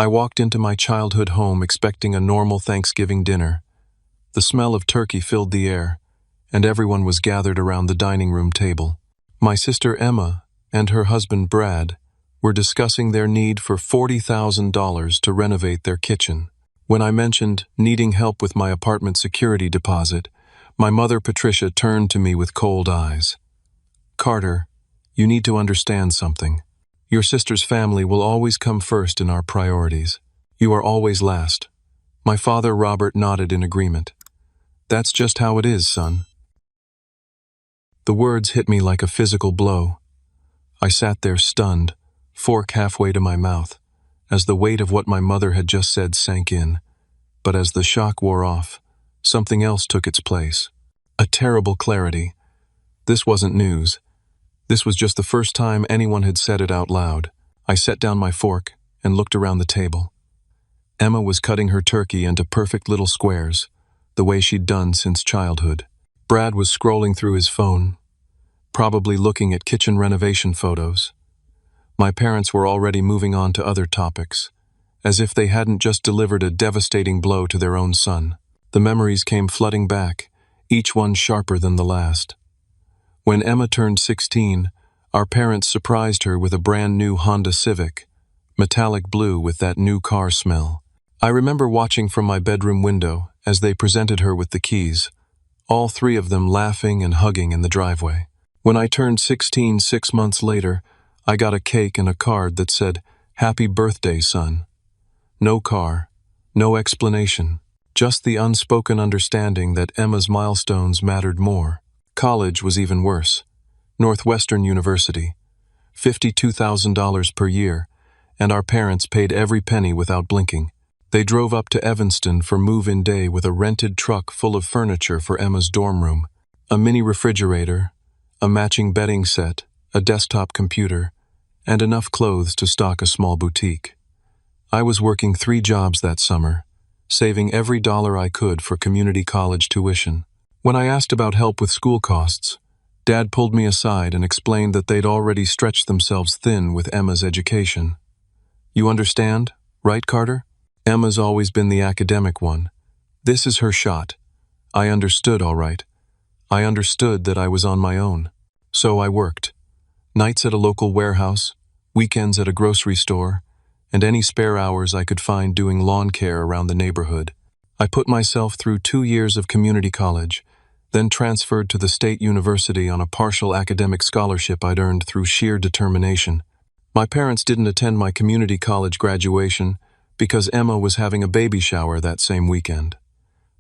I walked into my childhood home expecting a normal Thanksgiving dinner. The smell of turkey filled the air, and everyone was gathered around the dining room table. My sister Emma and her husband Brad were discussing their need for $40,000 to renovate their kitchen. When I mentioned needing help with my apartment security deposit, my mother Patricia turned to me with cold eyes. "Carter, you need to understand something. Your sister's family will always come first in our priorities. You are always last." My father Robert nodded in agreement. "That's just how it is, son." The words hit me like a physical blow. I sat there stunned, fork halfway to my mouth, as the weight of what my mother had just said sank in. But as the shock wore off, something else took its place. A terrible clarity. This wasn't news. This was just the first time anyone had said it out loud. I set down my fork and looked around the table. Emma was cutting her turkey into perfect little squares, the way she'd done since childhood. Brad was scrolling through his phone, probably looking at kitchen renovation photos. My parents were already moving on to other topics, as if they hadn't just delivered a devastating blow to their own son. The memories came flooding back, each one sharper than the last. When Emma turned 16, our parents surprised her with a brand new Honda Civic, metallic blue with that new car smell. I remember watching from my bedroom window as they presented her with the keys, all three of them laughing and hugging in the driveway. When I turned 16 6 months later, I got a cake and a card that said, "Happy birthday, son." No car, no explanation, just the unspoken understanding that Emma's milestones mattered more. College was even worse. Northwestern University, $52,000 per year, and our parents paid every penny without blinking. They drove up to Evanston for move-in day with a rented truck full of furniture for Emma's dorm room. A mini refrigerator, a matching bedding set, a desktop computer, and enough clothes to stock a small boutique. I was working 3 jobs that summer, saving every dollar I could for community college tuition. When I asked about help with school costs, Dad pulled me aside and explained that they'd already stretched themselves thin with Emma's education. "You understand, right, Carter? Emma's always been the academic one. This is her shot." I understood, all right. I understood that I was on my own. So I worked. Nights at a local warehouse, weekends at a grocery store, and any spare hours I could find doing lawn care around the neighborhood. I put myself through 2 years of community college, then transferred to the state university on a partial academic scholarship I'd earned through sheer determination. My parents didn't attend my community college graduation because Emma was having a baby shower that same weekend.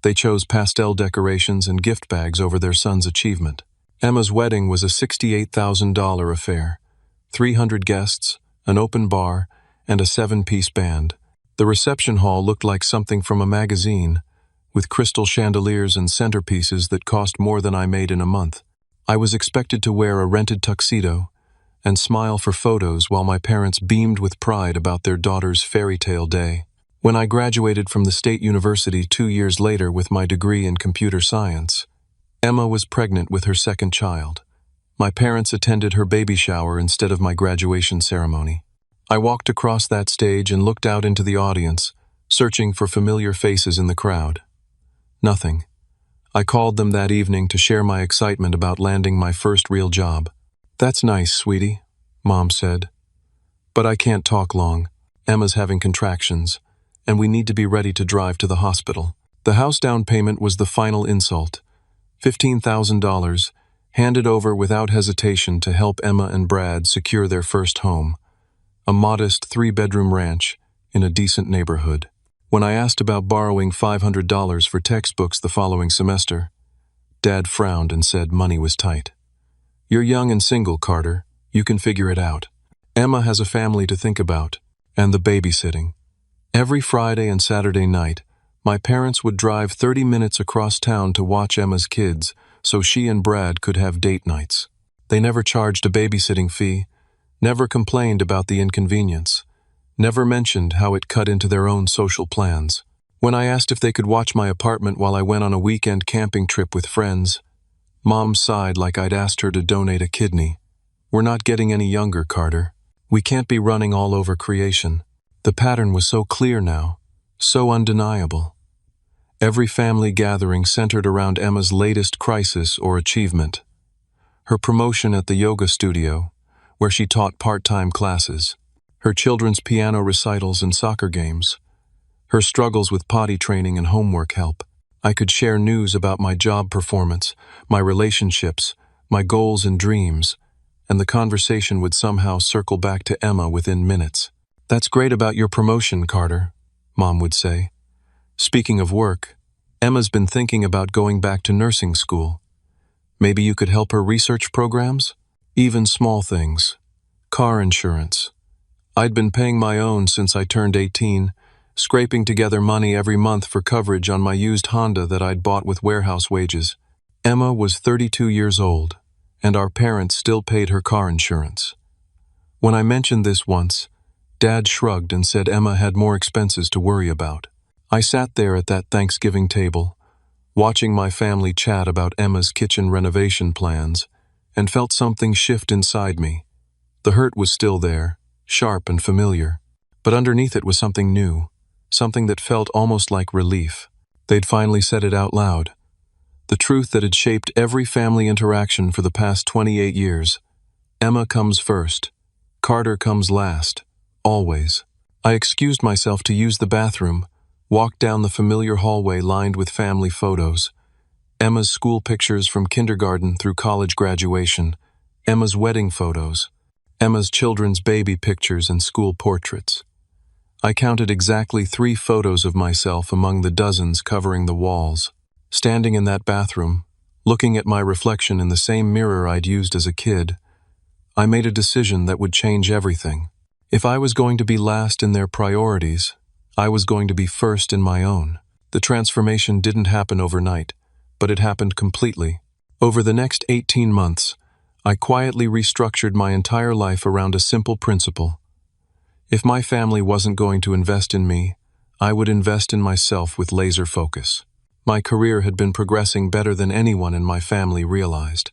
They chose pastel decorations and gift bags over their son's achievement. Emma's wedding was a $68,000 affair, 300 guests, an open bar, and a 7-piece band. The reception hall looked like something from a magazine, with crystal chandeliers and centerpieces that cost more than I made in a month. I was expected to wear a rented tuxedo and smile for photos while my parents beamed with pride about their daughter's fairy tale day. When I graduated from the state university 2 years later with my degree in computer science, Emma was pregnant with her second child. My parents attended her baby shower instead of my graduation ceremony. I walked across that stage and looked out into the audience, searching for familiar faces in the crowd. Nothing. I called them that evening to share my excitement about landing my first real job. "That's nice, sweetie," Mom said. "But I can't talk long. Emma's having contractions, and we need to be ready to drive to the hospital." The house down payment was the final insult. $15,000, handed over without hesitation to help Emma and Brad secure their first home, a modest 3-bedroom ranch in a decent neighborhood. When I asked about borrowing $500 for textbooks the following semester, Dad frowned and said money was tight. "You're young and single, Carter. You can figure it out. Emma has a family to think about, and the babysitting." Every Friday and Saturday night, my parents would drive 30 minutes across town to watch Emma's kids so she and Brad could have date nights. They never charged a babysitting fee, never complained about the inconvenience, never mentioned how it cut into their own social plans. When I asked if they could watch my apartment while I went on a weekend camping trip with friends, Mom sighed like I'd asked her to donate a kidney. "We're not getting any younger, Carter. We can't be running all over creation." The pattern was so clear now, so undeniable. Every family gathering centered around Emma's latest crisis or achievement. Her promotion at the yoga studio, where she taught part-time classes. Her children's piano recitals and soccer games. Her struggles with potty training and homework help. I could share news about my job performance, my relationships, my goals and dreams, and the conversation would somehow circle back to Emma within minutes. "That's great about your promotion, Carter," Mom would say. "Speaking of work, Emma's been thinking about going back to nursing school. Maybe you could help her research programs? Even small things. Car insurance. I'd been paying my own since I turned 18, scraping together money every month for coverage on my used Honda that I'd bought with warehouse wages." Emma was 32 years old, and our parents still paid her car insurance. When I mentioned this once, Dad shrugged and said Emma had more expenses to worry about. I sat there at that Thanksgiving table, watching my family chat about Emma's kitchen renovation plans, and felt something shift inside me. The hurt was still there, sharp and familiar, but underneath it was something new, something that felt almost like relief. They'd finally said it out loud. The truth that had shaped every family interaction for the past 28 years. Emma comes first. Carter comes last. Always. I excused myself to use the bathroom, walked down the familiar hallway lined with family photos. Emma's school pictures from kindergarten through college graduation. Emma's wedding photos. Emma's children's baby pictures and school portraits. I counted exactly 3 photos of myself among the dozens covering the walls. Standing in that bathroom, looking at my reflection in the same mirror I'd used as a kid, I made a decision that would change everything. If I was going to be last in their priorities, I was going to be first in my own. The transformation didn't happen overnight, but it happened completely. Over the next 18 months, I quietly restructured my entire life around a simple principle. If my family wasn't going to invest in me, I would invest in myself with laser focus. My career had been progressing better than anyone in my family realized.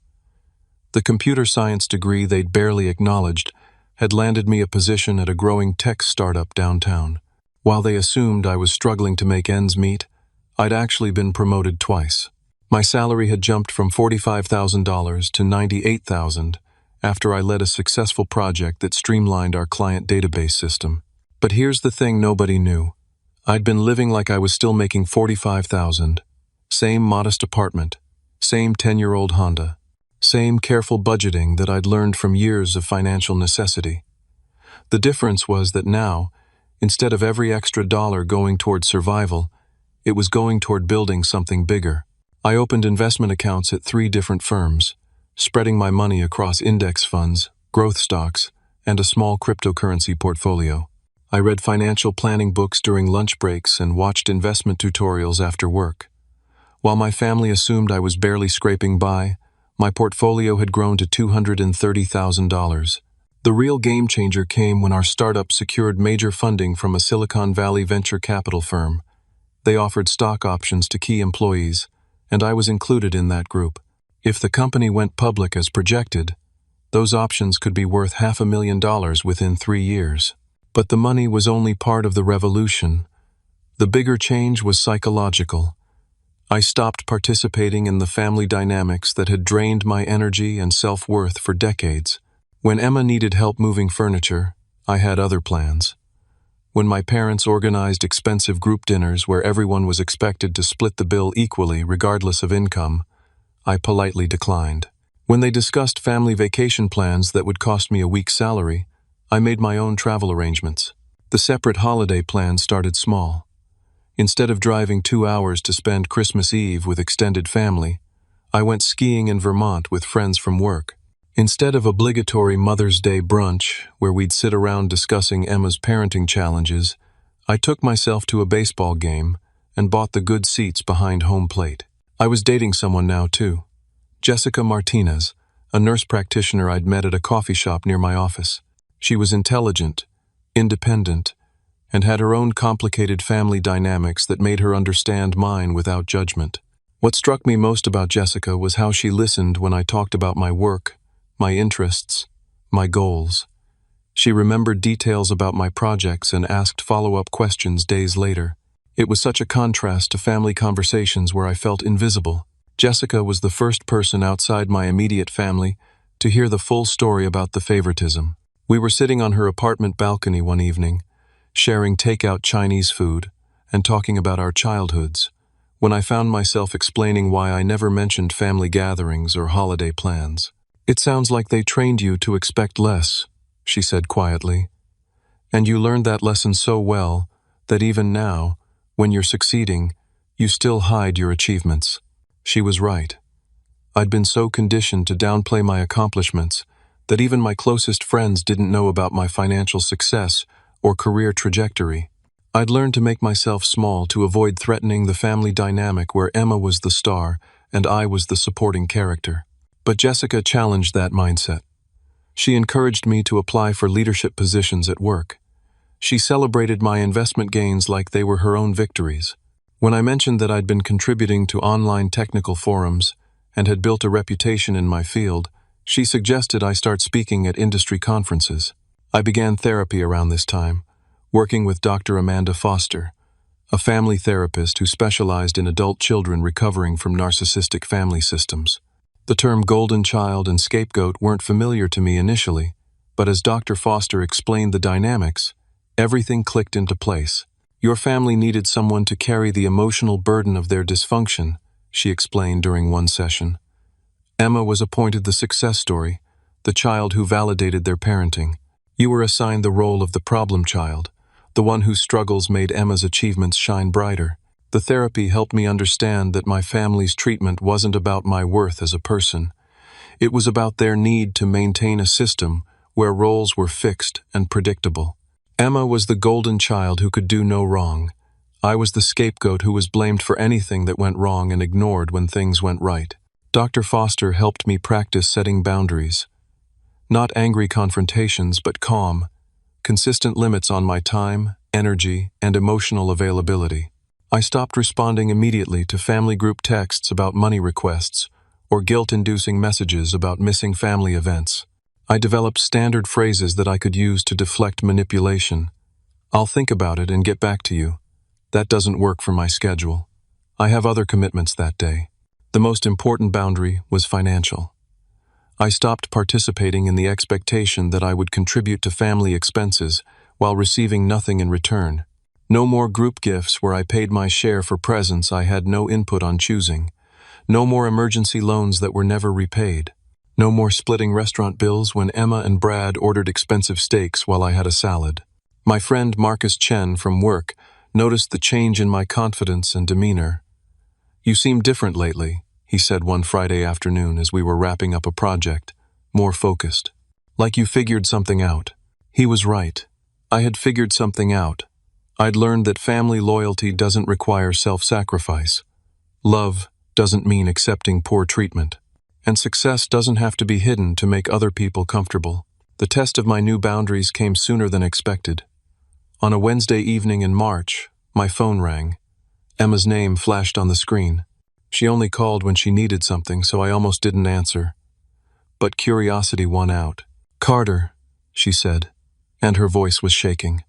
The computer science degree they'd barely acknowledged had landed me a position at a growing tech startup downtown. While they assumed I was struggling to make ends meet, I'd actually been promoted twice. My salary had jumped from $45,000 to $98,000 after I led a successful project that streamlined our client database system. But here's the thing nobody knew. I'd been living like I was still making $45,000. Same modest apartment, same 10-year-old Honda, same careful budgeting that I'd learned from years of financial necessity. The difference was that now, instead of every extra dollar going toward survival, it was going toward building something bigger. I opened investment accounts at 3 different firms, spreading my money across index funds, growth stocks, and a small cryptocurrency portfolio. I read financial planning books during lunch breaks and watched investment tutorials after work. While my family assumed I was barely scraping by, my portfolio had grown to $230,000. The real game changer came when our startup secured major funding from a Silicon Valley venture capital firm. They offered stock options to key employees, and I was included in that group. If the company went public as projected, those options could be worth $500,000 within 3 years. But the money was only part of the revolution. The bigger change was psychological. I stopped participating in the family dynamics that had drained my energy and self-worth for decades. When Emma needed help moving furniture, I had other plans. When my parents organized expensive group dinners where everyone was expected to split the bill equally regardless of income, I politely declined. When they discussed family vacation plans that would cost me a week's salary, I made my own travel arrangements. The separate holiday plans started small. Instead of driving 2 hours to spend Christmas Eve with extended family, I went skiing in Vermont with friends from work. Instead of obligatory Mother's Day brunch, where we'd sit around discussing Emma's parenting challenges, I took myself to a baseball game and bought the good seats behind home plate. I was dating someone now, too. Jessica Martinez, a nurse practitioner I'd met at a coffee shop near my office. She was intelligent, independent, and had her own complicated family dynamics that made her understand mine without judgment. What struck me most about Jessica was how she listened when I talked about my work, my interests, my goals. She remembered details about my projects and asked follow-up questions days later. It was such a contrast to family conversations where I felt invisible. Jessica was the first person outside my immediate family to hear the full story about the favoritism. We were sitting on her apartment balcony one evening, sharing takeout Chinese food and talking about our childhoods, when I found myself explaining why I never mentioned family gatherings or holiday plans. "It sounds like they trained you to expect less," she said quietly. "And you learned that lesson so well that even now, when you're succeeding, you still hide your achievements." She was right. I'd been so conditioned to downplay my accomplishments that even my closest friends didn't know about my financial success or career trajectory. I'd learned to make myself small to avoid threatening the family dynamic where Emma was the star and I was the supporting character. But Jessica challenged that mindset. She encouraged me to apply for leadership positions at work. She celebrated my investment gains like they were her own victories. When I mentioned that I'd been contributing to online technical forums and had built a reputation in my field, she suggested I start speaking at industry conferences. I began therapy around this time, working with Dr. Amanda Foster, a family therapist who specialized in adult children recovering from narcissistic family systems. The term golden child and scapegoat weren't familiar to me initially, but as Dr. Foster explained the dynamics, everything clicked into place. "Your family needed someone to carry the emotional burden of their dysfunction," she explained during one session. Emma was appointed the success story, the child who validated their parenting. You were assigned the role of the problem child, the one whose struggles made Emma's achievements shine brighter. The therapy helped me understand that my family's treatment wasn't about my worth as a person. It was about their need to maintain a system where roles were fixed and predictable. Emma was the golden child who could do no wrong. I was the scapegoat who was blamed for anything that went wrong and ignored when things went right. Dr. Foster helped me practice setting boundaries. Not angry confrontations, but calm, consistent limits on my time, energy, and emotional availability. I stopped responding immediately to family group texts about money requests or guilt-inducing messages about missing family events. I developed standard phrases that I could use to deflect manipulation. "I'll think about it and get back to you. That doesn't work for my schedule. I have other commitments that day." The most important boundary was financial. I stopped participating in the expectation that I would contribute to family expenses while receiving nothing in return. No more group gifts where I paid my share for presents I had no input on choosing. No more emergency loans that were never repaid. No more splitting restaurant bills when Emma and Brad ordered expensive steaks while I had a salad. My friend Marcus Chen from work noticed the change in my confidence and demeanor. "You seem different lately," he said one Friday afternoon as we were wrapping up a project, more focused. "Like you figured something out." He was right. I had figured something out. I'd learned that family loyalty doesn't require self-sacrifice. Love doesn't mean accepting poor treatment. And success doesn't have to be hidden to make other people comfortable. The test of my new boundaries came sooner than expected. On a Wednesday evening in March, my phone rang. Emma's name flashed on the screen. She only called when she needed something, so I almost didn't answer. But curiosity won out. "Carter," she said, and her voice was shaking.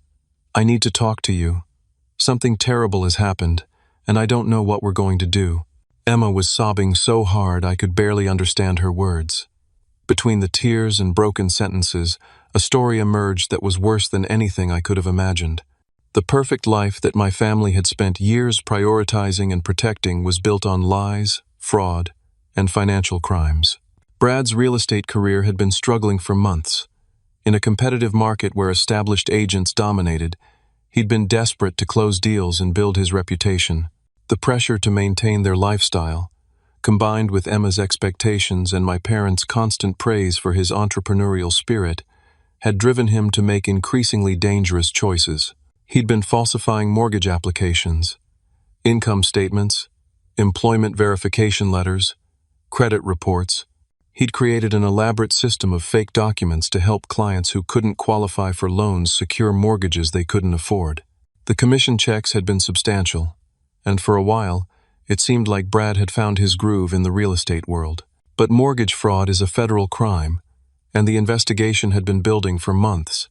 "I need to talk to you. Something terrible has happened, and I don't know what we're going to do." Emma was sobbing so hard I could barely understand her words. Between the tears and broken sentences, a story emerged that was worse than anything I could have imagined. The perfect life that my family had spent years prioritizing and protecting was built on lies, fraud, and financial crimes. Brad's real estate career had been struggling for months. In a competitive market where established agents dominated, he'd been desperate to close deals and build his reputation. The pressure to maintain their lifestyle, combined with Emma's expectations and my parents' constant praise for his entrepreneurial spirit, had driven him to make increasingly dangerous choices. He'd been falsifying mortgage applications, income statements, employment verification letters, credit reports. He'd created an elaborate system of fake documents to help clients who couldn't qualify for loans secure mortgages they couldn't afford. The commission checks had been substantial, and for a while, it seemed like Brad had found his groove in the real estate world. But mortgage fraud is a federal crime, and the investigation had been building for months.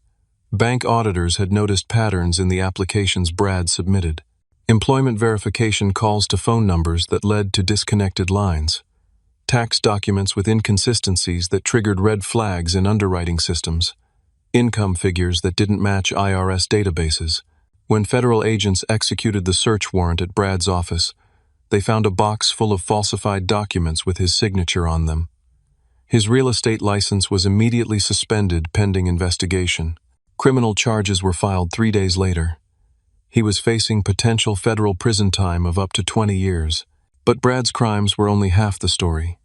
Bank auditors had noticed patterns in the applications Brad submitted. Employment verification calls to phone numbers that led to disconnected lines. Tax documents with inconsistencies that triggered red flags in underwriting systems. Income figures that didn't match IRS databases. When federal agents executed the search warrant at Brad's office, they found a box full of falsified documents with his signature on them. His real estate license was immediately suspended pending investigation. Criminal charges were filed 3 days later. He was facing potential federal prison time of up to 20 years. But Brad's crimes were only half the story.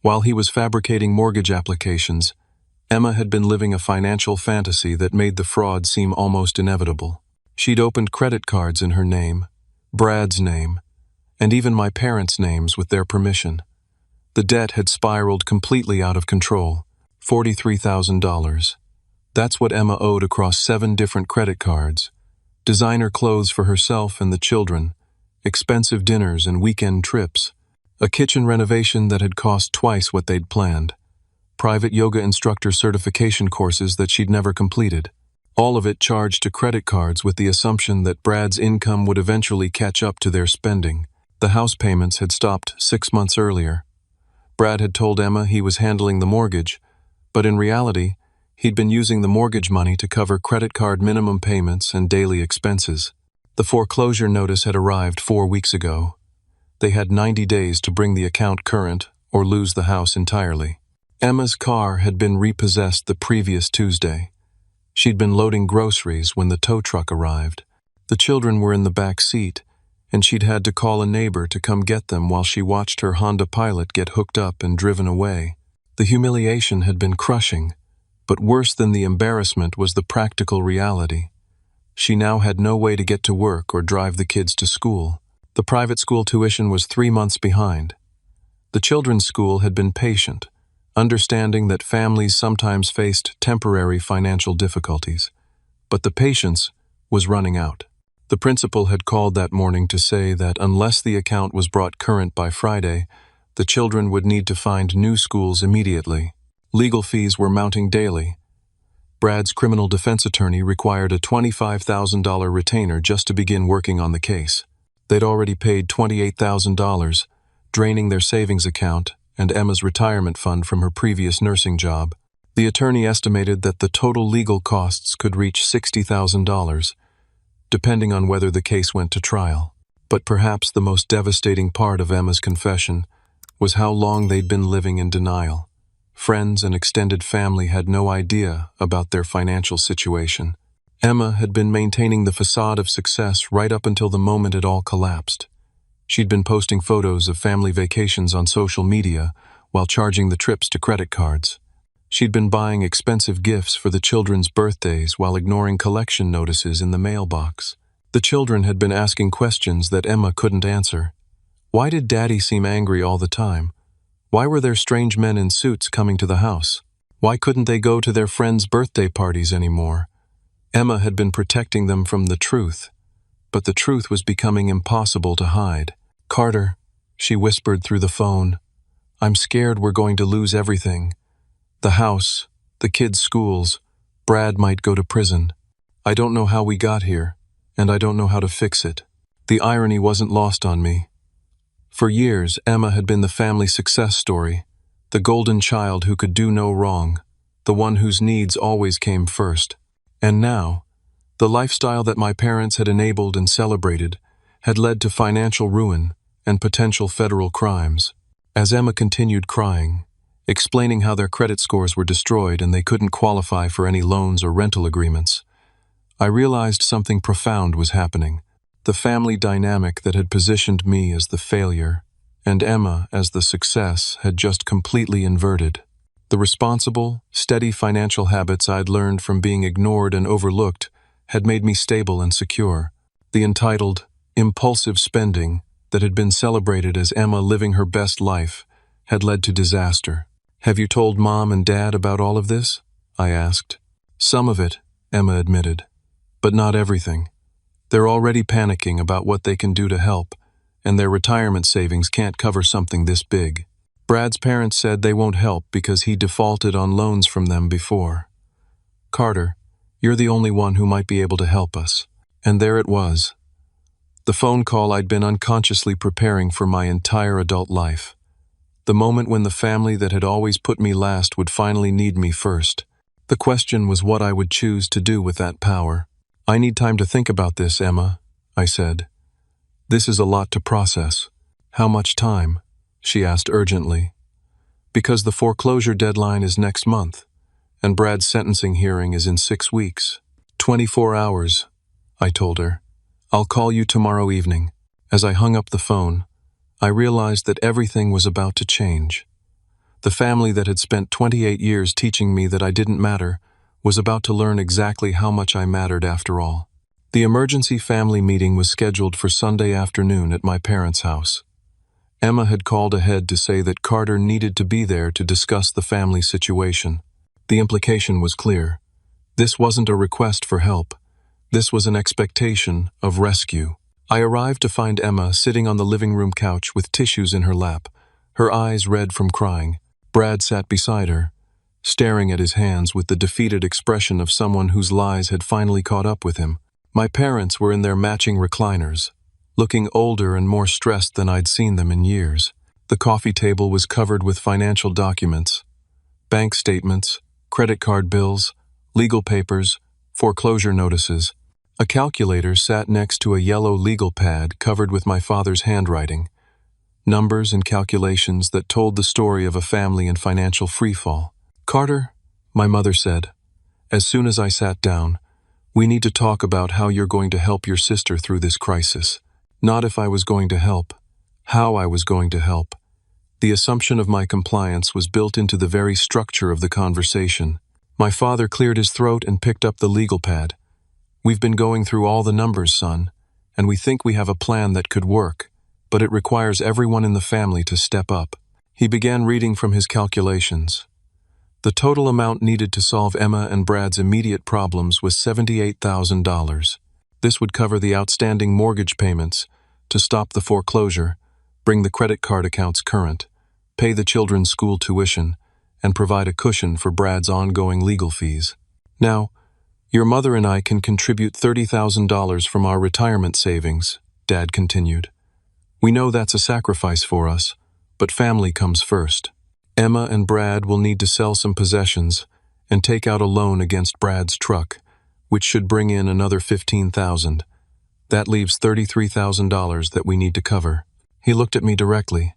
While he was fabricating mortgage applications, Emma had been living a financial fantasy that made the fraud seem almost inevitable. She'd opened credit cards in her name, Brad's name, and even my parents' names with their permission. The debt had spiraled completely out of control, $43,000. That's what Emma owed across 7 different credit cards. Designer clothes for herself and the children, expensive dinners and weekend trips, a kitchen renovation that had cost twice what they'd planned, private yoga instructor certification courses that she'd never completed. All of it charged to credit cards with the assumption that Brad's income would eventually catch up to their spending. The house payments had stopped 6 months earlier. Brad had told Emma he was handling the mortgage, but in reality, he'd been using the mortgage money to cover credit card minimum payments and daily expenses. The foreclosure notice had arrived 4 weeks ago. They had 90 days to bring the account current or lose the house entirely. Emma's car had been repossessed the previous Tuesday. She'd been loading groceries when the tow truck arrived. The children were in the back seat, and she'd had to call a neighbor to come get them while she watched her Honda Pilot get hooked up and driven away. The humiliation had been crushing, but worse than the embarrassment was the practical reality. She now had no way to get to work or drive the kids to school. The private school tuition was 3 months behind. The children's school had been patient, understanding that families sometimes faced temporary financial difficulties. But the patience was running out. The principal had called that morning to say that unless the account was brought current by Friday, the children would need to find new schools immediately. Legal fees were mounting daily. Brad's criminal defense attorney required a $25,000 retainer just to begin working on the case. They'd already paid $28,000, draining their savings account and Emma's retirement fund from her previous nursing job. The attorney estimated that the total legal costs could reach $60,000, depending on whether the case went to trial. But perhaps the most devastating part of Emma's confession was how long they'd been living in denial. Friends and extended family had no idea about their financial situation. Emma had been maintaining the facade of success right up until the moment it all collapsed. She'd been posting photos of family vacations on social media while charging the trips to credit cards. She'd been buying expensive gifts for the children's birthdays while ignoring collection notices in the mailbox. The children had been asking questions that Emma couldn't answer. Why did Daddy seem angry all the time? Why were there strange men in suits coming to the house? Why couldn't they go to their friends' birthday parties anymore? Emma had been protecting them from the truth, but the truth was becoming impossible to hide. "Carter," she whispered through the phone, "I'm scared we're going to lose everything. The house, the kids' schools, Brad might go to prison. I don't know how we got here, and I don't know how to fix it." The irony wasn't lost on me. For years, Emma had been the family success story, the golden child who could do no wrong, the one whose needs always came first. And now, the lifestyle that my parents had enabled and celebrated had led to financial ruin and potential federal crimes. As Emma continued crying, explaining how their credit scores were destroyed and they couldn't qualify for any loans or rental agreements, I realized something profound was happening. The family dynamic that had positioned me as the failure and Emma as the success had just completely inverted. The responsible, steady financial habits I'd learned from being ignored and overlooked had made me stable and secure. The entitled, impulsive spending that had been celebrated as Emma living her best life had led to disaster. "Have you told Mom and Dad about all of this?" I asked. "Some of it," Emma admitted, "but not everything. They're already panicking about what they can do to help, and their retirement savings can't cover something this big. Brad's parents said they won't help because he defaulted on loans from them before." "Carter, You're the only one who might be able to help us." And there it was. The phone call I'd been unconsciously preparing for my entire adult life. The moment when the family that had always put me last would finally need me first. The question was what I would choose to do with that power. "I need time to think about this, Emma," I said. "This is a lot to process." "How much time?" she asked urgently. "Because the foreclosure deadline is next month, and Brad's sentencing hearing is in 6 weeks. 24 hours, I told her. "I'll call you tomorrow evening." As I hung up the phone, I realized that everything was about to change. The family that had spent 28 years teaching me that I didn't matter was about to learn exactly how much I mattered after all. The emergency family meeting was scheduled for Sunday afternoon at my parents' house. Emma had called ahead to say that Carter needed to be there to discuss the family situation. The implication was clear. This wasn't a request for help. This was an expectation of rescue. I arrived to find Emma sitting on the living room couch with tissues in her lap, her eyes red from crying. Brad sat beside her, staring at his hands with the defeated expression of someone whose lies had finally caught up with him. My parents were in their matching recliners, looking older and more stressed than I'd seen them in years. The coffee table was covered with financial documents, bank statements, credit card bills, legal papers, foreclosure notices. A calculator sat next to a yellow legal pad covered with my father's handwriting, numbers and calculations that told the story of a family in financial freefall. "Carter," my mother said, as soon as I sat down, "we need to talk about how you're going to help your sister through this crisis. Not if I was going to help, how I was going to help." The assumption of my compliance was built into the very structure of the conversation. My father cleared his throat and picked up the legal pad. "We've been going through all the numbers, son, and we think we have a plan that could work, but it requires everyone in the family to step up." He began reading from his calculations. The total amount needed to solve Emma and Brad's immediate problems was $78,000. This would cover the outstanding mortgage payments, to stop the foreclosure, bring the credit card accounts current, pay the children's school tuition, and provide a cushion for Brad's ongoing legal fees. "Now, your mother and I can contribute $30,000 from our retirement savings," Dad continued. "We know that's a sacrifice for us, but family comes first. Emma and Brad will need to sell some possessions and take out a loan against Brad's truck, which should bring in another $15,000. That leaves $33,000 that we need to cover." He looked at me directly.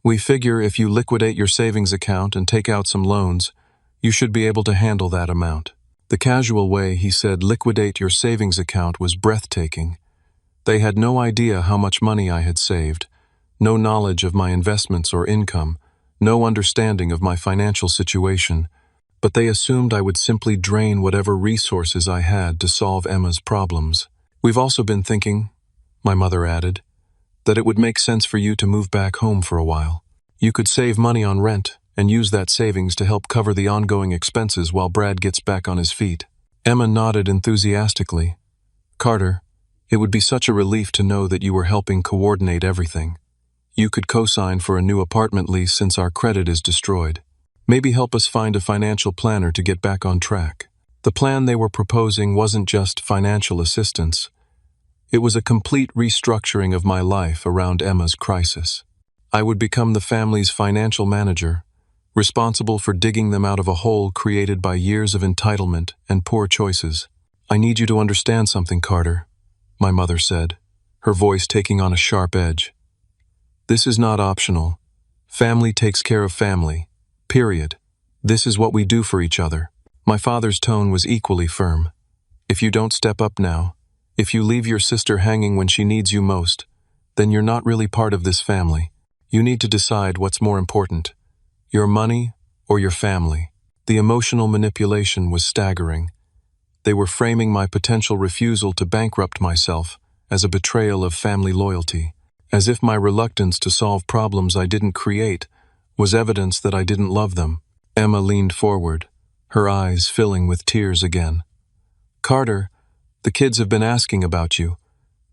"We figure if you liquidate your savings account and take out some loans, you should be able to handle that amount." The casual way he said liquidate your savings account was breathtaking. They had no idea how much money I had saved, no knowledge of my investments or income, no understanding of my financial situation, but they assumed I would simply drain whatever resources I had to solve Emma's problems. "We've also been thinking," my mother added, "that it would make sense for you to move back home for a while. You could save money on rent and use that savings to help cover the ongoing expenses while Brad gets back on his feet." Emma nodded enthusiastically. "Carter, it would be such a relief to know that you were helping coordinate everything. You could co-sign for a new apartment lease since our credit is destroyed. Maybe help us find a financial planner to get back on track." The plan they were proposing wasn't just financial assistance. It was a complete restructuring of my life around Emma's crisis. I would become the family's financial manager, responsible for digging them out of a hole created by years of entitlement and poor choices. "I need you to understand something, Carter," my mother said, her voice taking on a sharp edge. "This is not optional. Family takes care of family. Period. This is what we do for each other." My father's tone was equally firm. "If you don't step up now, if you leave your sister hanging when she needs you most, then you're not really part of this family. You need to decide what's more important, your money or your family." The emotional manipulation was staggering. They were framing my potential refusal to bankrupt myself as a betrayal of family loyalty, as if my reluctance to solve problems I didn't create was evidence that I didn't love them. Emma leaned forward, her eyes filling with tears again. "Carter, the kids have been asking about you.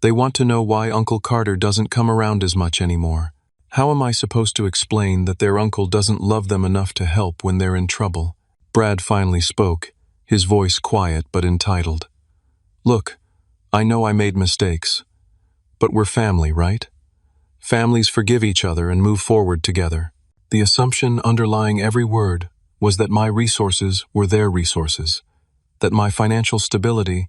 They want to know why Uncle Carter doesn't come around as much anymore. How am I supposed to explain that their uncle doesn't love them enough to help when they're in trouble?" Brad finally spoke, his voice quiet but entitled. "Look, I know I made mistakes, but we're family, right? Families forgive each other and move forward together." The assumption underlying every word was that my resources were their resources, that my financial stability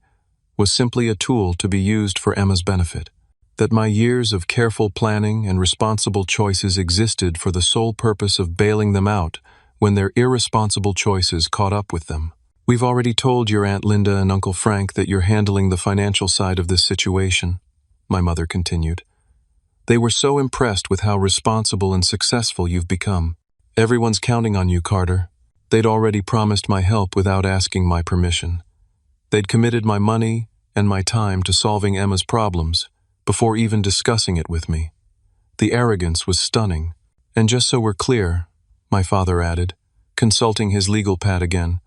was simply a tool to be used for Emma's benefit, that my years of careful planning and responsible choices existed for the sole purpose of bailing them out when their irresponsible choices caught up with them. "We've already told your Aunt Linda and Uncle Frank that you're handling the financial side of this situation," my mother continued. "They were so impressed with how responsible and successful you've become. Everyone's counting on you, Carter." They'd already promised my help without asking my permission. They'd committed my money and my time to solving Emma's problems before even discussing it with me. The arrogance was stunning. "And just so we're clear," my father added, consulting his legal pad again,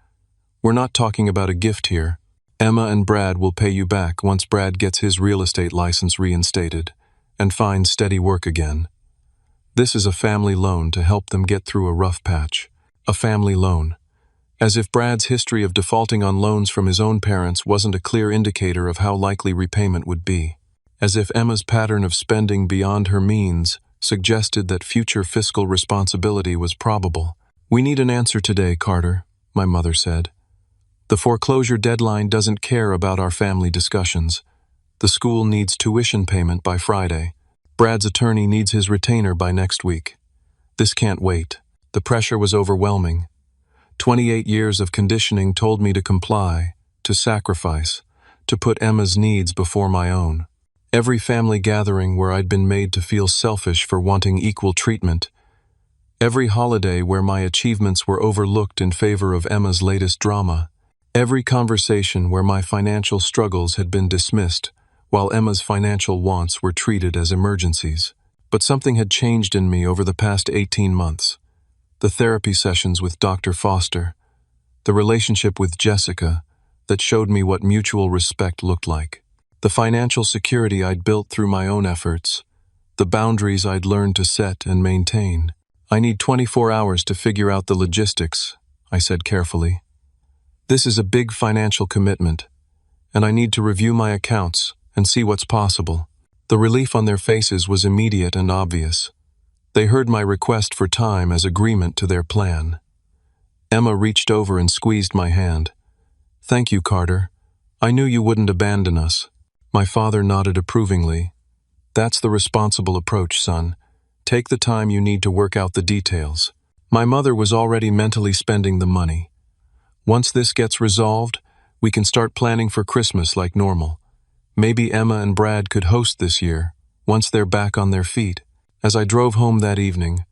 "we're not talking about a gift here. Emma and Brad will pay you back once Brad gets his real estate license reinstated and finds steady work again. This is a family loan to help them get through a rough patch. A family loan. As if Brad's history of defaulting on loans from his own parents wasn't a clear indicator of how likely repayment would be. As if Emma's pattern of spending beyond her means suggested that future fiscal responsibility was probable. "We need an answer today, Carter," my mother said. "The foreclosure deadline doesn't care about our family discussions. The school needs tuition payment by Friday. Brad's attorney needs his retainer by next week. This can't wait." The pressure was overwhelming. 28 years of conditioning told me to comply, to sacrifice, to put Emma's needs before my own. Every family gathering where I'd been made to feel selfish for wanting equal treatment, every holiday where my achievements were overlooked in favor of Emma's latest drama, every conversation where my financial struggles had been dismissed, while Emma's financial wants were treated as emergencies. But something had changed in me over the past 18 months. The therapy sessions with Dr. Foster, the relationship with Jessica that showed me what mutual respect looked like, the financial security I'd built through my own efforts, the boundaries I'd learned to set and maintain. "I need 24 hours to figure out the logistics," I said carefully. "This is a big financial commitment, and I need to review my accounts and see what's possible." The relief on their faces was immediate and obvious. They heard my request for time as agreement to their plan. Emma reached over and squeezed my hand. "Thank you, Carter. I knew you wouldn't abandon us." My father nodded approvingly. "That's the responsible approach, son. Take the time you need to work out the details." My mother was already mentally spending the money. "Once this gets resolved, we can start planning for Christmas like normal. Maybe Emma and Brad could host this year, once they're back on their feet." As I drove home that evening,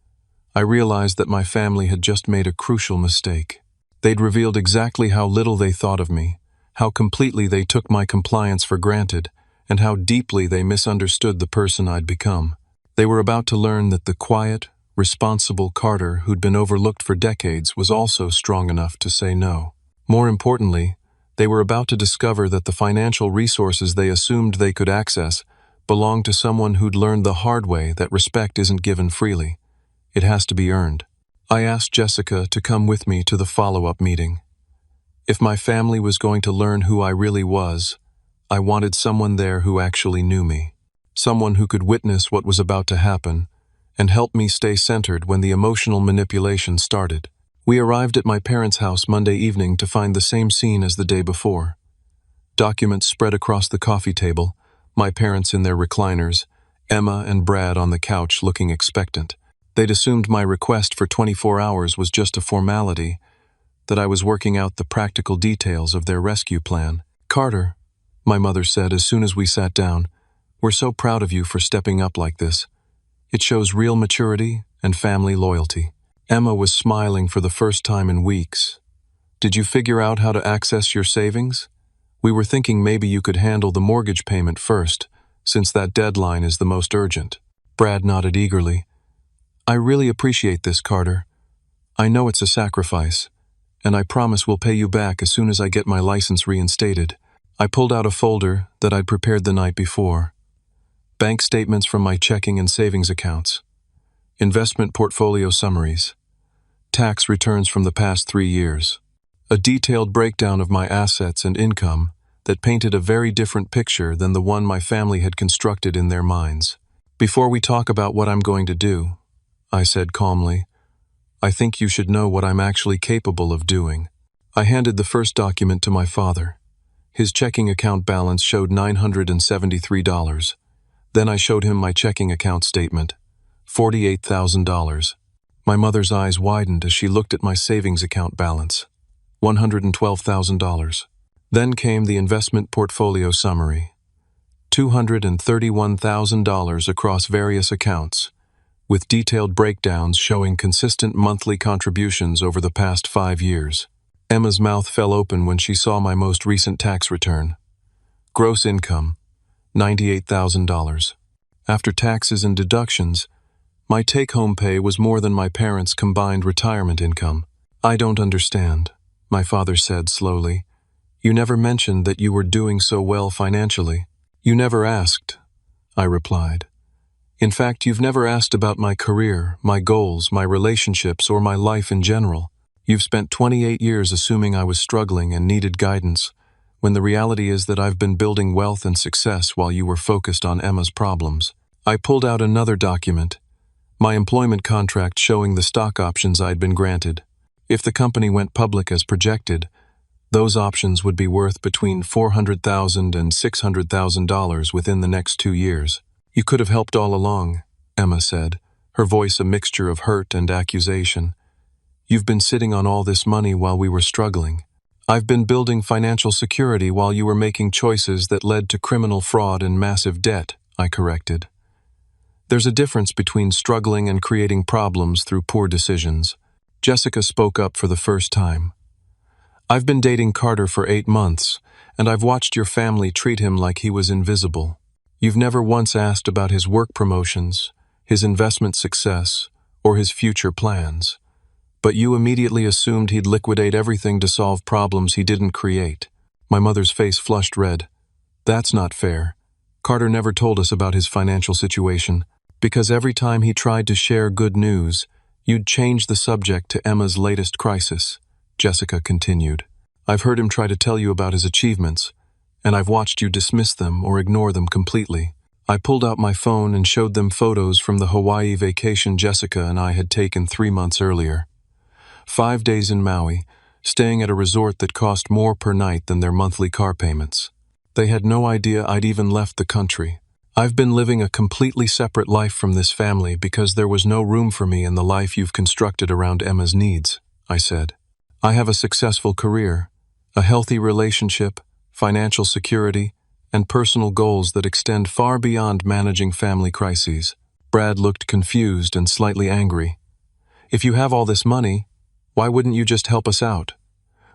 I realized that my family had just made a crucial mistake. They'd revealed exactly how little they thought of me, how completely they took my compliance for granted, and how deeply they misunderstood the person I'd become. They were about to learn that the quiet, responsible Carter who'd been overlooked for decades was also strong enough to say no. More importantly, they were about to discover that the financial resources they assumed they could access belonged to someone who'd learned the hard way that respect isn't given freely. It has to be earned. I asked Jessica to come with me to the follow-up meeting. If my family was going to learn who I really was, I wanted someone there who actually knew me. Someone who could witness what was about to happen and help me stay centered when the emotional manipulation started. We arrived at my parents' house Monday evening to find the same scene as the day before. Documents spread across the coffee table, my parents in their recliners, Emma and Brad on the couch looking expectant. They'd assumed my request for 24 hours was just a formality, that I was working out the practical details of their rescue plan. "Carter," my mother said as soon as we sat down, "we're so proud of you for stepping up like this. It shows real maturity and family loyalty." Emma was smiling for the first time in weeks. "Did you figure out how to access your savings? We were thinking maybe you could handle the mortgage payment first, since that deadline is the most urgent." Brad nodded eagerly. "I really appreciate this, Carter. I know it's a sacrifice, and I promise we'll pay you back as soon as I get my license reinstated." I pulled out a folder that I'd prepared the night before. Bank statements from my checking and savings accounts, investment portfolio summaries, tax returns from the past 3 years. a detailed breakdown of my assets and income that painted a very different picture than the one my family had constructed in their minds. "Before we talk about what I'm going to do," I said calmly, "I think you should know what I'm actually capable of doing." I handed the first document to my father. His checking account balance showed $973. Then I showed him my checking account statement, $48,000. My mother's eyes widened as she looked at my savings account balance, $112,000. Then came the investment portfolio summary, $231,000 across various accounts, with detailed breakdowns showing consistent monthly contributions over the past 5 years. Emma's mouth fell open when she saw my most recent tax return. Gross income, $98,000. After taxes and deductions, my take-home pay was more than my parents' combined retirement income. "I don't understand," my father said slowly. "You never mentioned that you were doing so well financially." "You never asked," I replied. "In fact, you've never asked about my career, my goals, my relationships, or my life in general. You've spent 28 years assuming I was struggling and needed guidance, when the reality is that I've been building wealth and success while you were focused on Emma's problems." I pulled out another document, my employment contract showing the stock options I'd been granted. If the company went public as projected, those options would be worth between $400,000 and $600,000 within the next 2 years. "You could have helped all along," Emma said, her voice a mixture of hurt and accusation. "You've been sitting on all this money while we were struggling. I've been building financial security while you were making choices that led to criminal fraud and massive debt," I corrected. "There's a difference between struggling and creating problems through poor decisions." Jessica spoke up for the first time. "I've been dating Carter for 8 months, and I've watched your family treat him like he was invisible. You've never once asked about his work promotions, his investment success, or his future plans. But you immediately assumed he'd liquidate everything to solve problems he didn't create." My mother's face flushed red. "That's not fair. Carter never told us about his financial situation. Because every time he tried to share good news, you'd change the subject to Emma's latest crisis," Jessica continued. "I've heard him try to tell you about his achievements, and I've watched you dismiss them or ignore them completely." I pulled out my phone and showed them photos from the Hawaii vacation Jessica and I had taken 3 months earlier. 5 days in Maui, staying at a resort that cost more per night than their monthly car payments. They had no idea I'd even left the country. "I've been living a completely separate life from this family because there was no room for me in the life you've constructed around Emma's needs," I said. "I have a successful career, a healthy relationship, financial security, and personal goals that extend far beyond managing family crises." Brad looked confused and slightly angry. "If you have all this money, why wouldn't you just help us out?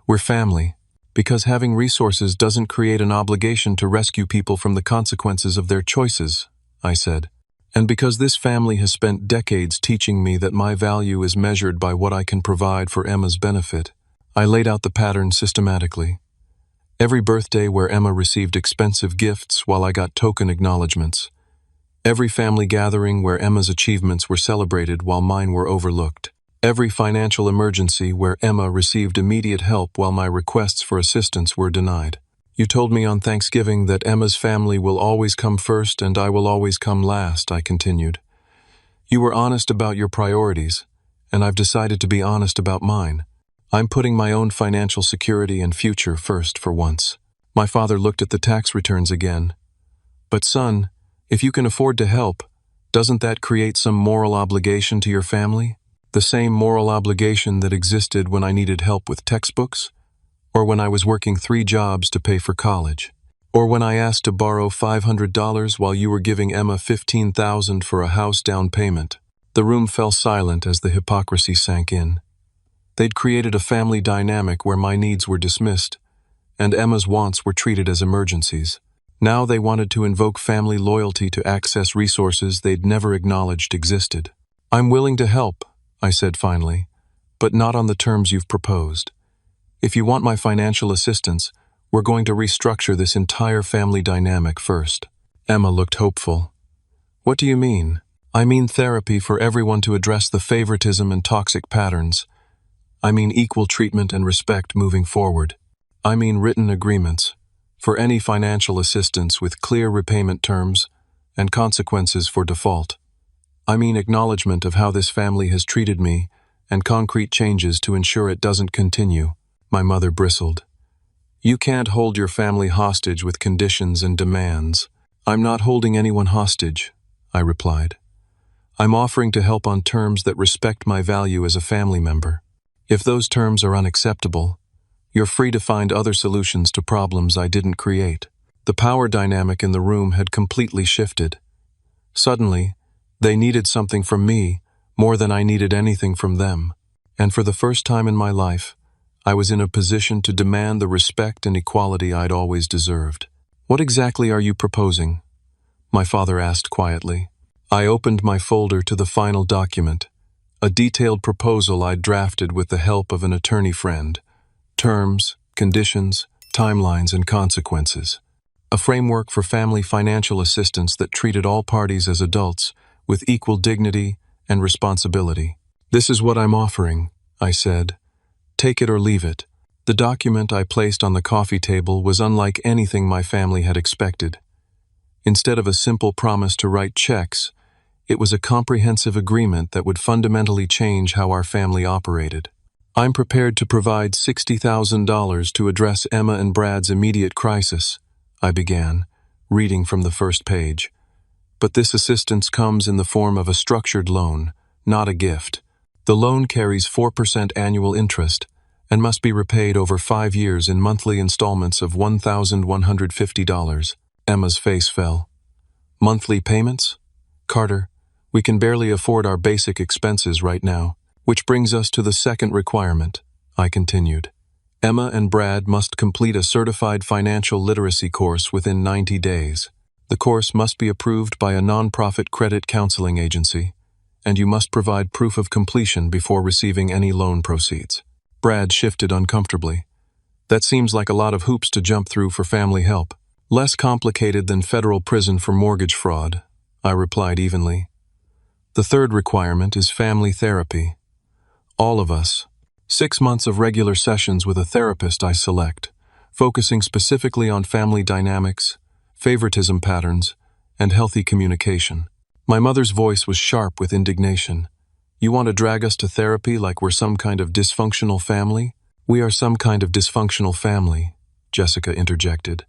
We're family. Because having resources doesn't create an obligation to rescue people from the consequences of their choices," I said. "And because this family has spent decades teaching me that my value is measured by what I can provide for Emma's benefit." I laid out the pattern systematically. Every birthday where Emma received expensive gifts while I got token acknowledgments. Every family gathering where Emma's achievements were celebrated while mine were overlooked. Every financial emergency where Emma received immediate help while my requests for assistance were denied. "You told me on Thanksgiving that Emma's family will always come first and I will always come last," I continued. "You were honest about your priorities, and I've decided to be honest about mine. I'm putting my own financial security and future first for once." My father looked at the tax returns again. "But son, if you can afford to help, doesn't that create some moral obligation to your family? The same moral obligation that existed when I needed help with textbooks, or when I was working 3 jobs to pay for college, or when I asked to borrow $500 while you were giving Emma $15,000 for a house down payment." The room fell silent as the hypocrisy sank in. They'd created a family dynamic where my needs were dismissed, and Emma's wants were treated as emergencies. Now they wanted to invoke family loyalty to access resources they'd never acknowledged existed. "I'm willing to help," I said finally, "but not on the terms you've proposed. If you want my financial assistance, we're going to restructure this entire family dynamic first." Emma looked hopeful. "What do you mean?" "I mean therapy for everyone to address the favoritism and toxic patterns. I mean equal treatment and respect moving forward. I mean written agreements for any financial assistance with clear repayment terms and consequences for default. I mean acknowledgement of how this family has treated me and concrete changes to ensure it doesn't continue. My mother bristled. You can't hold your family hostage with conditions and demands. I'm not holding anyone hostage, I replied. I'm offering to help on terms that respect my value as a family member. If those terms are unacceptable, you're free to find other solutions to problems I didn't create. The power dynamic in the room had completely shifted. Suddenly, they needed something from me more than I needed anything from them. And for the first time in my life, I was in a position to demand the respect and equality I'd always deserved. What exactly are you proposing? My father asked quietly. I opened my folder to the final document, a detailed proposal I'd drafted with the help of an attorney friend. Terms, conditions, timelines, and consequences. A framework for family financial assistance that treated all parties as adults with equal dignity and responsibility. This is what I'm offering, I said. Take it or leave it. The document I placed on the coffee table was unlike anything my family had expected. Instead of a simple promise to write checks, it was a comprehensive agreement that would fundamentally change how our family operated. I'm prepared to provide $60,000 to address Emma and Brad's immediate crisis, I began, reading from the first page. But this assistance comes in the form of a structured loan, not a gift. The loan carries 4% annual interest and must be repaid over 5 years in monthly installments of $1,150. Emma's face fell. Monthly payments? Carter, we can barely afford our basic expenses right now. Which brings us to the second requirement, I continued. Emma and Brad must complete a certified financial literacy course within 90 days. The course must be approved by a nonprofit credit counseling agency, and you must provide proof of completion before receiving any loan proceeds. Brad shifted uncomfortably. That seems like a lot of hoops to jump through for family help. Less complicated than federal prison for mortgage fraud, I replied evenly. The third requirement is family therapy. All of us. 6 months of regular sessions with a therapist I select, focusing specifically on family dynamics, favoritism patterns, and healthy communication. My mother's voice was sharp with indignation. You want to drag us to therapy like we're some kind of dysfunctional family? We are some kind of dysfunctional family, Jessica interjected.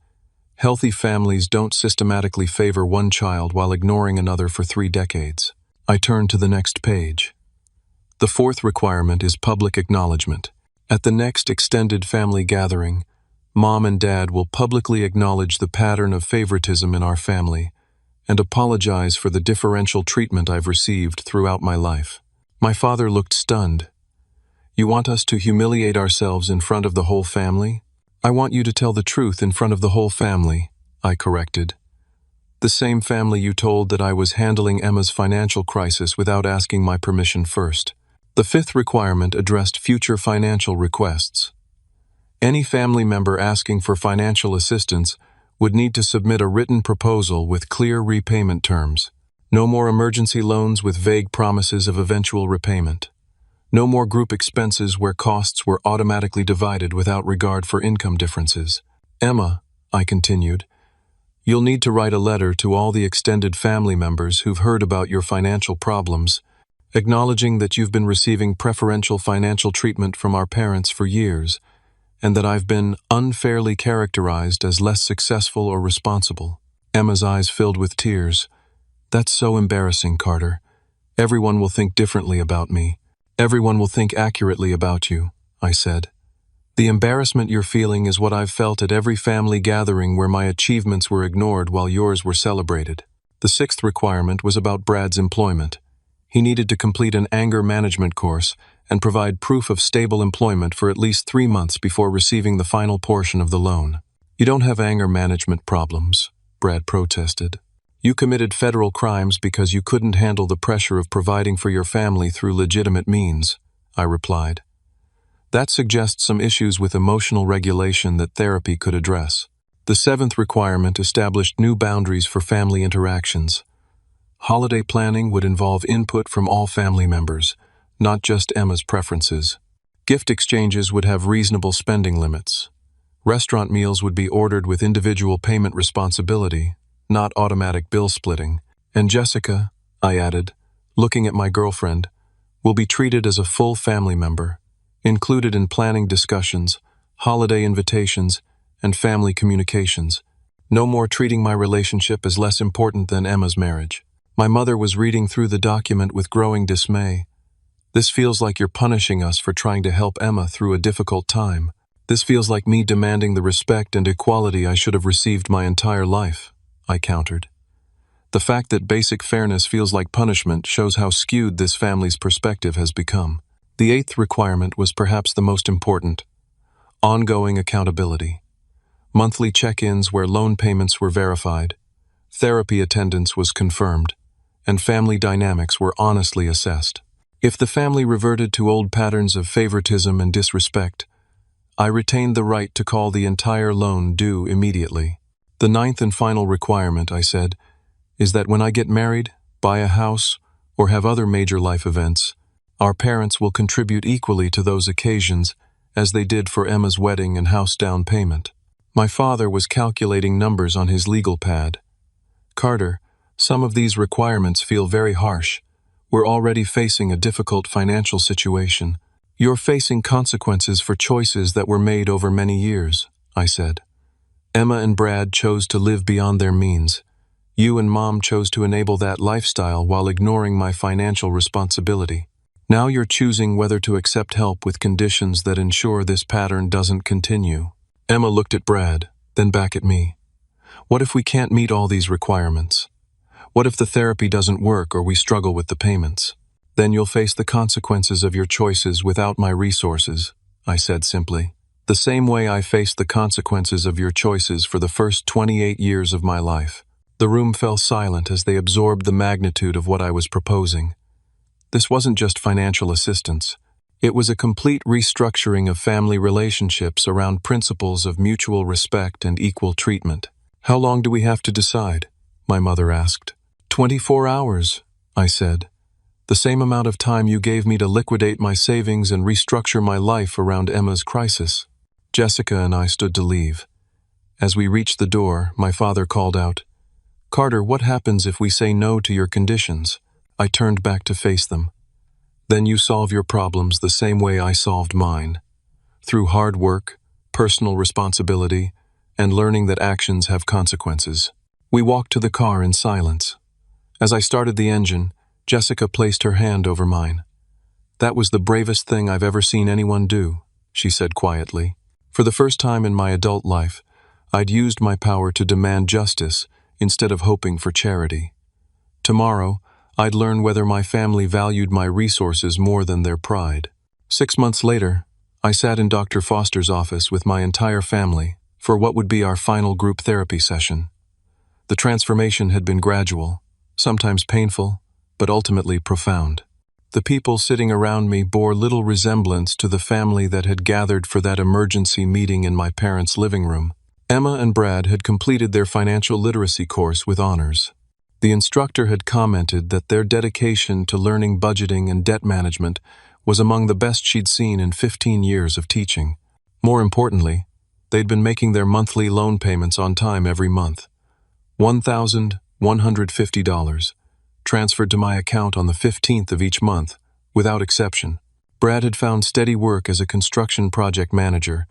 Healthy families don't systematically favor one child while ignoring another for 3 decades. I turned to the next page. The fourth requirement is public acknowledgement. At the next extended family gathering, Mom and Dad will publicly acknowledge the pattern of favoritism in our family and apologize for the differential treatment I've received throughout my life. My father looked stunned. You want us to humiliate ourselves in front of the whole family? I want you to tell the truth in front of the whole family, I corrected. The same family you told that I was handling Emma's financial crisis without asking my permission first. The fifth requirement addressed future financial requests. Any family member asking for financial assistance would need to submit a written proposal with clear repayment terms. No more emergency loans with vague promises of eventual repayment. No more group expenses where costs were automatically divided without regard for income differences. Emma, I continued, you'll need to write a letter to all the extended family members who've heard about your financial problems, acknowledging that you've been receiving preferential financial treatment from our parents for years, and that I've been unfairly characterized as less successful or responsible. Emma's eyes filled with tears. That's so embarrassing, Carter. Everyone will think differently about me. Everyone will think accurately about you, I said. The embarrassment you're feeling is what I've felt at every family gathering where my achievements were ignored while yours were celebrated. The sixth requirement was about Brad's employment. He needed to complete an anger management course and provide proof of stable employment for at least 3 months before receiving the final portion of the loan. You don't have anger management problems, Brad protested. You committed federal crimes because you couldn't handle the pressure of providing for your family through legitimate means, I replied. That suggests some issues with emotional regulation that therapy could address. The seventh requirement established new boundaries for family interactions. Holiday planning would involve input from all family members, not just Emma's preferences. Gift exchanges would have reasonable spending limits. Restaurant meals would be ordered with individual payment responsibility, not automatic bill splitting. And Jessica, I added, looking at my girlfriend, will be treated as a full family member, included in planning discussions, holiday invitations, and family communications. No more treating my relationship as less important than Emma's marriage. My mother was reading through the document with growing dismay. This feels like you're punishing us for trying to help Emma through a difficult time. This feels like me demanding the respect and equality I should have received my entire life, I countered. The fact that basic fairness feels like punishment shows how skewed this family's perspective has become. The eighth requirement was perhaps the most important: ongoing accountability. Monthly check-ins where loan payments were verified, therapy attendance was confirmed, and family dynamics were honestly assessed. If the family reverted to old patterns of favoritism and disrespect, I retained the right to call the entire loan due immediately. The ninth and final requirement, I said, is that when I get married, buy a house, or have other major life events, our parents will contribute equally to those occasions as they did for Emma's wedding and house down payment. My father was calculating numbers on his legal pad. Carter, some of these requirements feel very harsh. We're already facing a difficult financial situation. You're facing consequences for choices that were made over many years, I said. Emma and Brad chose to live beyond their means. You and Mom chose to enable that lifestyle while ignoring my financial responsibility. Now you're choosing whether to accept help with conditions that ensure this pattern doesn't continue. Emma looked at Brad, then back at me. What if we can't meet all these requirements? What if the therapy doesn't work or we struggle with the payments? Then you'll face the consequences of your choices without my resources, I said simply. The same way I faced the consequences of your choices for the first 28 years of my life. The room fell silent as they absorbed the magnitude of what I was proposing. This wasn't just financial assistance. It was a complete restructuring of family relationships around principles of mutual respect and equal treatment. How long do we have to decide? My mother asked. 24 hours, I said. The same amount of time you gave me to liquidate my savings and restructure my life around Emma's crisis. Jessica and I stood to leave. As we reached the door, my father called out, "Carter, what happens if we say no to your conditions?" I turned back to face them. "Then you solve your problems the same way I solved mine. Through hard work, personal responsibility, and learning that actions have consequences." We walked to the car in silence. As I started the engine, Jessica placed her hand over mine. "That was the bravest thing I've ever seen anyone do," she said quietly. For the first time in my adult life, I'd used my power to demand justice instead of hoping for charity. Tomorrow, I'd learn whether my family valued my resources more than their pride. 6 months later, I sat in Dr. Foster's office with my entire family for what would be our final group therapy session. The transformation had been gradual, sometimes painful, but ultimately profound. The people sitting around me bore little resemblance to the family that had gathered for that emergency meeting in my parents' living room. Emma and Brad had completed their financial literacy course with honors. The instructor had commented that their dedication to learning budgeting and debt management was among the best she'd seen in 15 years of teaching. More importantly, they'd been making their monthly loan payments on time every month. $1,150, transferred to my account on the 15th of each month, without exception. Brad had found steady work as a construction project manager,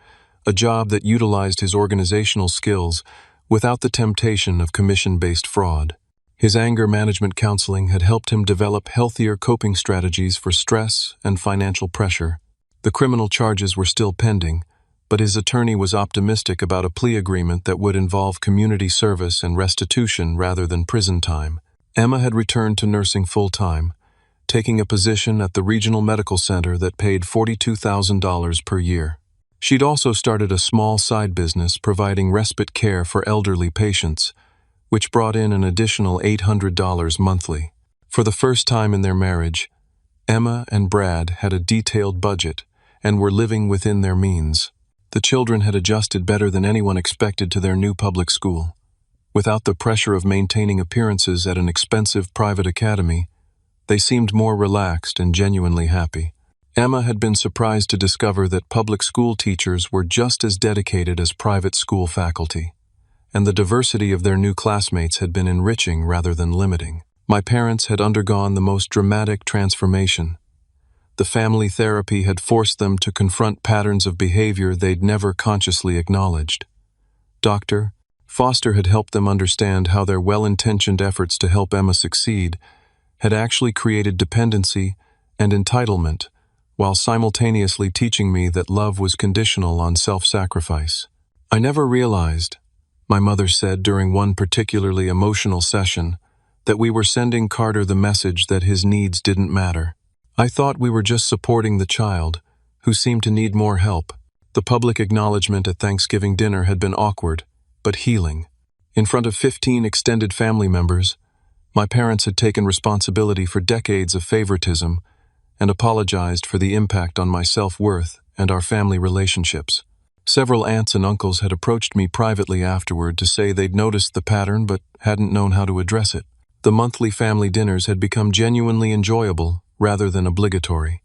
a job that utilized his organizational skills without the temptation of commission-based fraud. His anger management counseling had helped him develop healthier coping strategies for stress and financial pressure. The criminal charges were still pending, but his attorney was optimistic about a plea agreement that would involve community service and restitution rather than prison time. Emma had returned to nursing full-time, taking a position at the regional medical center that paid $42,000 per year. She'd also started a small side business providing respite care for elderly patients, which brought in an additional $800 monthly. For the first time in their marriage, Emma and Brad had a detailed budget and were living within their means. The children had adjusted better than anyone expected to their new public school. Without the pressure of maintaining appearances at an expensive private academy, they seemed more relaxed and genuinely happy. Emma had been surprised to discover that public school teachers were just as dedicated as private school faculty, and the diversity of their new classmates had been enriching rather than limiting. My parents had undergone the most dramatic transformation. The family therapy had forced them to confront patterns of behavior they'd never consciously acknowledged. Dr. Foster had helped them understand how their well-intentioned efforts to help Emma succeed had actually created dependency and entitlement, while simultaneously teaching me that love was conditional on self-sacrifice. "I never realized," my mother said during one particularly emotional session, "that we were sending Carter the message that his needs didn't matter. I thought we were just supporting the child, who seemed to need more help." The public acknowledgement at Thanksgiving dinner had been awkward, but healing. In front of 15 extended family members, my parents had taken responsibility for decades of favoritism and apologized for the impact on my self-worth and our family relationships. Several aunts and uncles had approached me privately afterward to say they'd noticed the pattern but hadn't known how to address it. The monthly family dinners had become genuinely enjoyable rather than obligatory.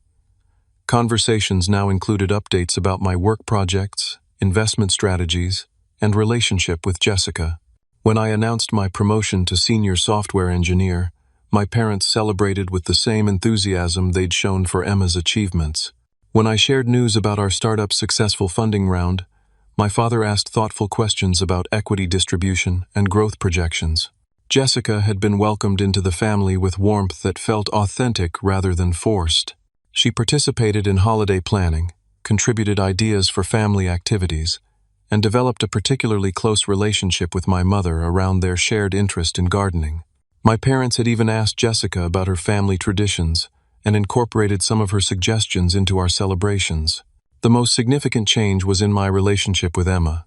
Conversations now included updates about my work projects, investment strategies, and relationship with Jessica. When I announced my promotion to senior software engineer, my parents celebrated with the same enthusiasm they'd shown for Emma's achievements. When I shared news about our startup's successful funding round, my father asked thoughtful questions about equity distribution and growth projections. Jessica had been welcomed into the family with warmth that felt authentic rather than forced. She participated in holiday planning, contributed ideas for family activities, and developed a particularly close relationship with my mother around their shared interest in gardening. My parents had even asked Jessica about her family traditions and incorporated some of her suggestions into our celebrations. The most significant change was in my relationship with Emma.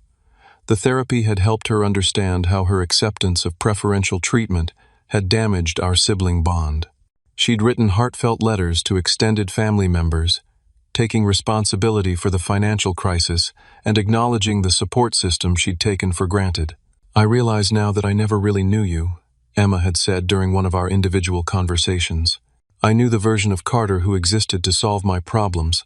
The therapy had helped her understand how her acceptance of preferential treatment had damaged our sibling bond. She'd written heartfelt letters to extended family members, taking responsibility for the financial crisis and acknowledging the support system she'd taken for granted. "I realize now that I never really knew you," Emma had said during one of our individual conversations. "I knew the version of Carter who existed to solve my problems,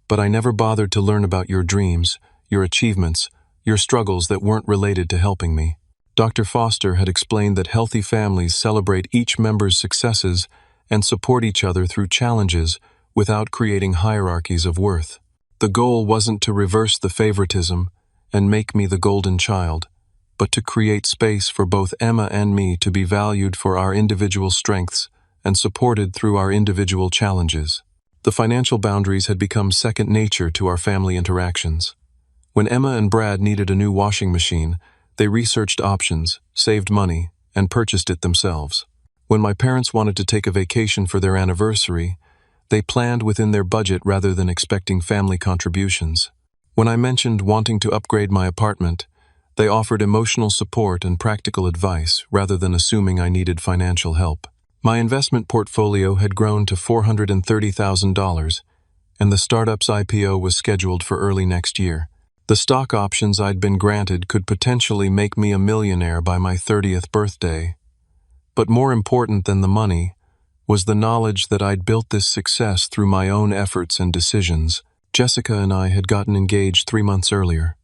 but I never bothered to learn about your dreams, your achievements, your struggles that weren't related to helping me." Dr. Foster had explained that healthy families celebrate each member's successes and support each other through challenges without creating hierarchies of worth. The goal wasn't to reverse the favoritism and make me the golden child, but to create space for both Emma and me to be valued for our individual strengths and supported through our individual challenges. The financial boundaries had become second nature to our family interactions. When Emma and Brad needed a new washing machine, they researched options, saved money, and purchased it themselves. When my parents wanted to take a vacation for their anniversary, they planned within their budget rather than expecting family contributions. When I mentioned wanting to upgrade my apartment, they offered emotional support and practical advice rather than assuming I needed financial help. My investment portfolio had grown to $430,000, and the startup's IPO was scheduled for early next year. The stock options I'd been granted could potentially make me a millionaire by my 30th birthday. But more important than the money was the knowledge that I'd built this success through my own efforts and decisions. Jessica and I had gotten engaged 3 months earlier.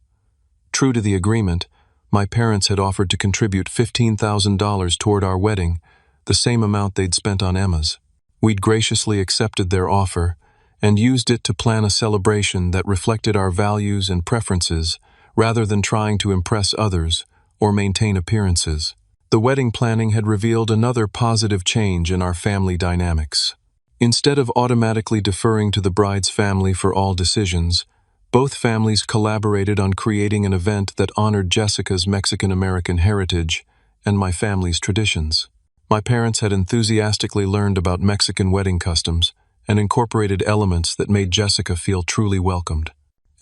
True to the agreement, my parents had offered to contribute $15,000 toward our wedding, the same amount they'd spent on Emma's. We'd graciously accepted their offer and used it to plan a celebration that reflected our values and preferences rather than trying to impress others or maintain appearances. The wedding planning had revealed another positive change in our family dynamics. Instead of automatically deferring to the bride's family for all decisions, both families collaborated on creating an event that honored Jessica's Mexican-American heritage and my family's traditions. My parents had enthusiastically learned about Mexican wedding customs and incorporated elements that made Jessica feel truly welcomed.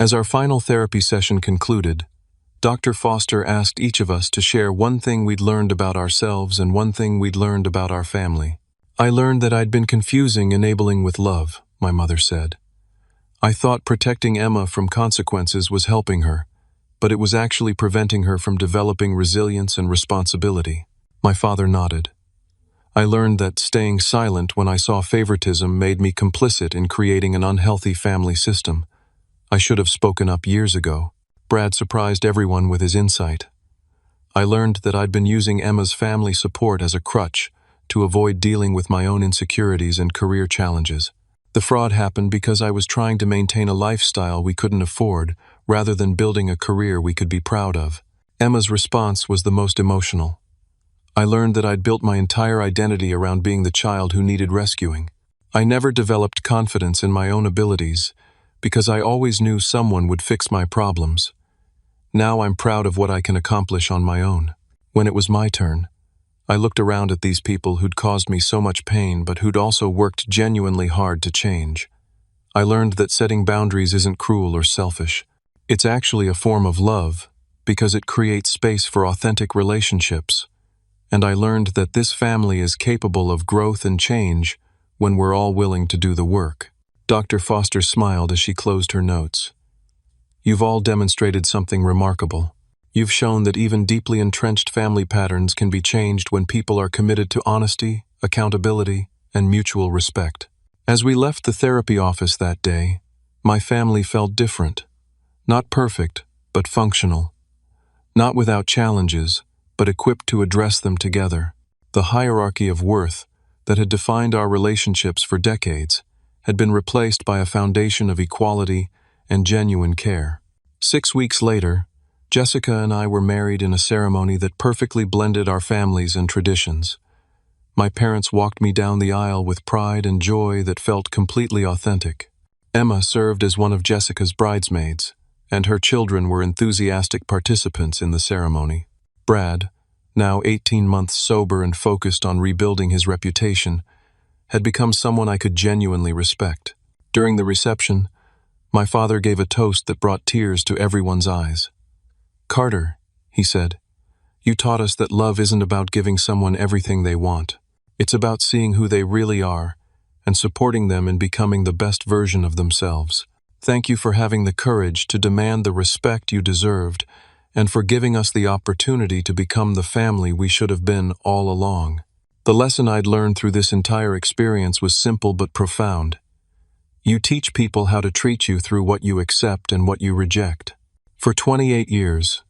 As our final therapy session concluded, Dr. Foster asked each of us to share one thing we'd learned about ourselves and one thing we'd learned about our family. "I learned that I'd been confusing enabling with love," my mother said. "I thought protecting Emma from consequences was helping her, but it was actually preventing her from developing resilience and responsibility." My father nodded. I learned that staying silent when I saw favoritism made me complicit in creating an unhealthy family system. I should have spoken up years ago. Brad surprised everyone with his insight. I learned that I'd been using Emma's family support as a crutch to avoid dealing with my own insecurities and career challenges. The fraud happened because I was trying to maintain a lifestyle we couldn't afford rather than building a career we could be proud of. Emma's response was the most emotional. I learned that I'd built my entire identity around being the child who needed rescuing. I never developed confidence in my own abilities because I always knew someone would fix my problems. Now I'm proud of what I can accomplish on my own. When it was my turn, I looked around at these people who'd caused me so much pain but who'd also worked genuinely hard to change. I learned that setting boundaries isn't cruel or selfish. It's actually a form of love because it creates space for authentic relationships. And I learned that this family is capable of growth and change when we're all willing to do the work. Dr. Foster smiled as she closed her notes. You've all demonstrated something remarkable. You've shown that even deeply entrenched family patterns can be changed when people are committed to honesty, accountability, and mutual respect. As we left the therapy office that day, my family felt different. Not perfect, but functional. Not without challenges, but equipped to address them together. The hierarchy of worth that had defined our relationships for decades had been replaced by a foundation of equality and genuine care. 6 weeks later, Jessica and I were married in a ceremony that perfectly blended our families and traditions. My parents walked me down the aisle with pride and joy that felt completely authentic. Emma served as one of Jessica's bridesmaids, and her children were enthusiastic participants in the ceremony. Brad, now 18 months sober and focused on rebuilding his reputation, had become someone I could genuinely respect. During the reception, my father gave a toast that brought tears to everyone's eyes. "Carter," he said, "you taught us that love isn't about giving someone everything they want. It's about seeing who they really are and supporting them in becoming the best version of themselves. Thank you for having the courage to demand the respect you deserved and for giving us the opportunity to become the family we should have been all along." The lesson I'd learned through this entire experience was simple but profound. You teach people how to treat you through what you accept and what you reject. For 28 years,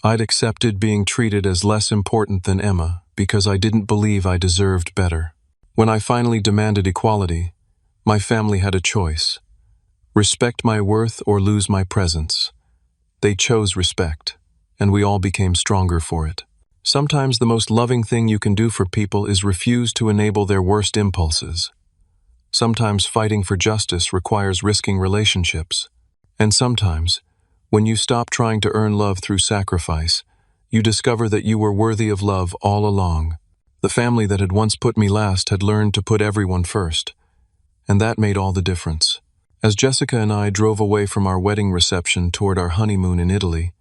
I'd accepted being treated as less important than Emma because I didn't believe I deserved better. When I finally demanded equality, my family had a choice: respect my worth or lose my presence. They chose respect, and we all became stronger for it. Sometimes the most loving thing you can do for people is refuse to enable their worst impulses. Sometimes fighting for justice requires risking relationships. And sometimes, when you stop trying to earn love through sacrifice, you discover that you were worthy of love all along. The family that had once put me last had learned to put everyone first, and that made all the difference. As Jessica and I drove away from our wedding reception toward our honeymoon in Italy,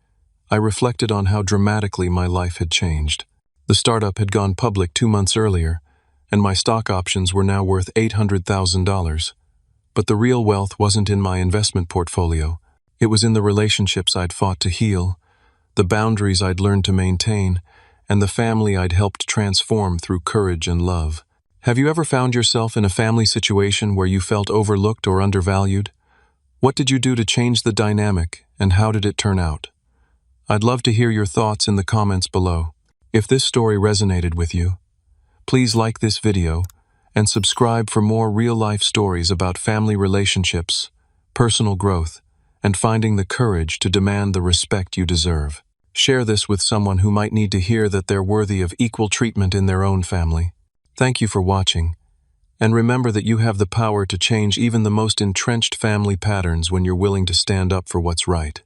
I reflected on how dramatically my life had changed. The startup had gone public 2 months earlier, and my stock options were now worth $800,000. But the real wealth wasn't in my investment portfolio. It was in the relationships I'd fought to heal, the boundaries I'd learned to maintain, and the family I'd helped transform through courage and love. Have you ever found yourself in a family situation where you felt overlooked or undervalued? What did you do to change the dynamic, and how did it turn out? I'd love to hear your thoughts in the comments below. If this story resonated with you, please like this video and subscribe for more real-life stories about family relationships, personal growth, and finding the courage to demand the respect you deserve. Share this with someone who might need to hear that they're worthy of equal treatment in their own family. Thank you for watching, and remember that you have the power to change even the most entrenched family patterns when you're willing to stand up for what's right.